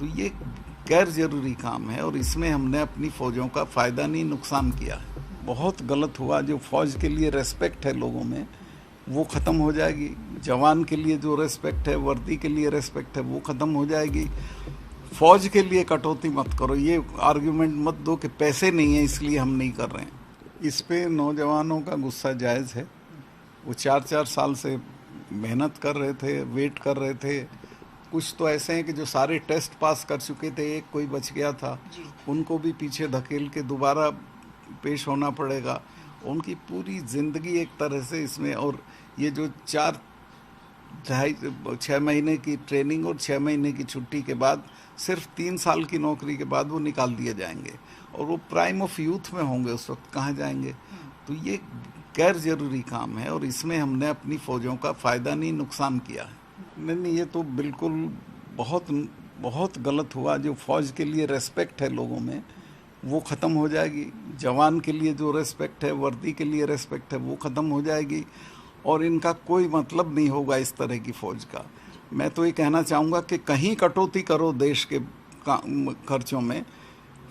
तो ये गैर ज़रूरी काम है और इसमें हमने अपनी फ़ौजों का फ़ायदा नहीं नुकसान किया है। बहुत गलत हुआ। जो फ़ौज के लिए रेस्पेक्ट है लोगों में वो ख़त्म हो जाएगी। जवान के लिए जो रेस्पेक्ट है, वर्दी के लिए रेस्पेक्ट है, वो ख़त्म हो जाएगी। फ़ौज के लिए कटौती मत करो। ये आर्ग्यूमेंट मत दो कि पैसे नहीं है इसलिए हम नहीं कर रहे हैं। इस पे नौजवानों का गुस्सा जायज़ है। वो 4-4 साल से मेहनत कर रहे थे, वेट कर रहे थे। कुछ तो ऐसे हैं कि जो सारे टेस्ट पास कर चुके थे, एक कोई बच गया था, उनको भी पीछे धकेल के दोबारा पेश होना पड़ेगा। उनकी पूरी ज़िंदगी एक तरह से इसमें, और ये जो 6 महीने की ट्रेनिंग और 6 महीने की छुट्टी के बाद सिर्फ 3 साल की नौकरी के बाद वो निकाल दिए जाएंगे और वो प्राइम ऑफ यूथ में होंगे, उस वक्त कहाँ जाएंगे। तो ये गैर ज़रूरी काम है और इसमें हमने अपनी फ़ौजों का फ़ायदा नहीं नुकसान किया है। नहीं, ये तो बिल्कुल बहुत गलत हुआ। जो फ़ौज के लिए रेस्पेक्ट है लोगों में वो ख़त्म हो जाएगी। जवान के लिए जो रेस्पेक्ट है, वर्दी के लिए रेस्पेक्ट है, वो ख़त्म हो जाएगी और इनका कोई मतलब नहीं होगा इस तरह की फ़ौज का। मैं तो ये कहना चाहूँगा कि कहीं कटौती करो देश के खर्चों में,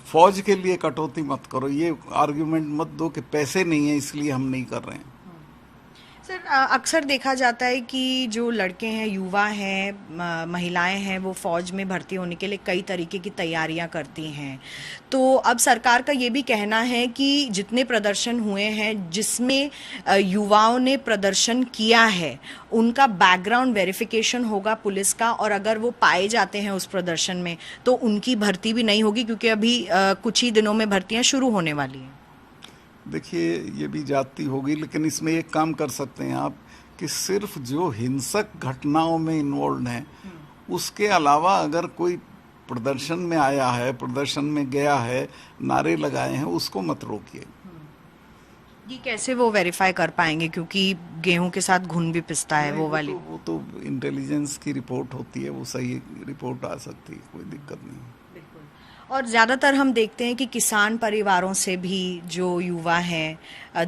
फ़ौज के लिए कटौती मत करो। ये आर्ग्यूमेंट मत दो कि पैसे नहीं है इसलिए हम नहीं कर रहे हैं। सर, अक्सर देखा जाता है कि जो लड़के हैं, युवा हैं, महिलाएं हैं, वो फ़ौज में भर्ती होने के लिए कई तरीके की तैयारियां करती हैं। तो अब सरकार का ये भी कहना है कि जितने प्रदर्शन हुए हैं जिसमें युवाओं ने प्रदर्शन किया है, उनका बैकग्राउंड वेरिफिकेशन होगा पुलिस का, और अगर वो पाए जाते हैं उस प्रदर्शन में तो उनकी भर्ती भी नहीं होगी, क्योंकि अभी कुछ ही दिनों में भर्तियाँ शुरू होने वाली हैं। देखिए, ये भी जाती होगी, लेकिन इसमें एक काम कर सकते हैं आप कि सिर्फ जो हिंसक घटनाओं में इन्वॉल्व हैं, उसके अलावा अगर कोई प्रदर्शन में आया है, प्रदर्शन में गया है, नारे लगाए हैं, उसको मत रोकिए। ये कैसे वो वेरीफाई कर पाएंगे, क्योंकि गेहूं के साथ घुन भी पिसता है वो वाली? वो तो इंटेलिजेंस की रिपोर्ट होती है, वो सही रिपोर्ट आ सकती है, कोई दिक्कत नहीं। और ज़्यादातर हम देखते हैं कि किसान परिवारों से भी जो युवा हैं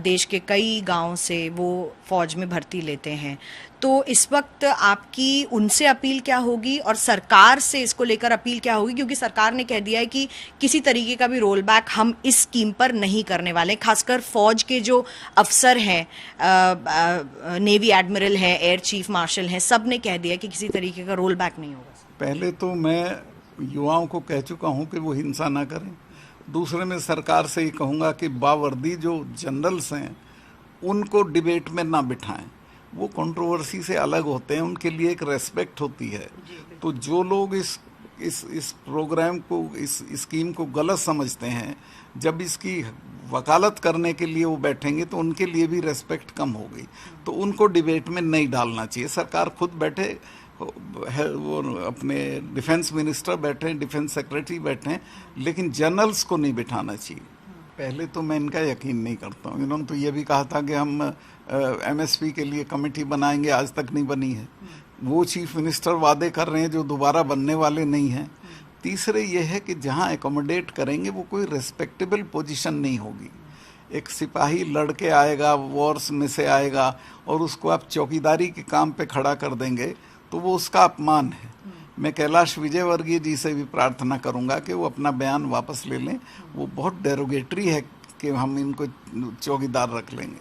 देश के कई गांवों से वो फ़ौज में भर्ती लेते हैं। तो इस वक्त आपकी उनसे अपील क्या होगी और सरकार से इसको लेकर अपील क्या होगी, क्योंकि सरकार ने कह दिया है कि किसी तरीके का भी रोल बैक हम इस स्कीम पर नहीं करने वाले। खासकर फ़ौज के जो अफसर हैं, नेवी एडमिरल हैं, एयर चीफ मार्शल हैं, सब ने कह दिया कि किसी तरीके का रोल बैक नहीं होगा। पहले तो मैं युवाओं को कह चुका हूं कि वो हिंसा ना करें। दूसरे में सरकार से ये कहूँगा कि बावर्दी जो जनरल्स हैं उनको डिबेट में ना बिठाएं। वो कंट्रोवर्सी से अलग होते हैं, उनके लिए एक रेस्पेक्ट होती है। तो जो लोग इस प्रोग्राम को, इस स्कीम को गलत समझते हैं, जब इसकी वकालत करने के लिए वो बैठेंगे तो उनके लिए भी रेस्पेक्ट कम हो गई। तो उनको डिबेट में नहीं डालना चाहिए। सरकार खुद बैठे, वो अपने डिफेंस मिनिस्टर बैठे हैं, डिफेंस सेक्रेटरी बैठे हैं, लेकिन जनरल्स को नहीं बिठाना चाहिए। पहले तो मैं इनका यकीन नहीं करता हूँ। इन्होंने तो ये भी कहा था कि हम MSP के लिए कमेटी बनाएंगे, आज तक नहीं बनी है। वो चीफ मिनिस्टर वादे कर रहे हैं जो दोबारा बनने वाले नहीं हैं। तीसरे ये है कि जहाँ एकोमोडेट करेंगे वो कोई रेस्पेक्टेबल पोजीशन नहीं होगी। एक सिपाही लड़के आएगा, वॉर्स में से आएगा, और उसको आप चौकीदारी के काम पे खड़ा कर देंगे तो वो उसका अपमान है। मैं कैलाश विजयवर्गीय जी से भी प्रार्थना करूंगा कि वो अपना बयान वापस ले लें। वो बहुत डेरोगेटरी है कि हम इनको चौकीदार रख लेंगे।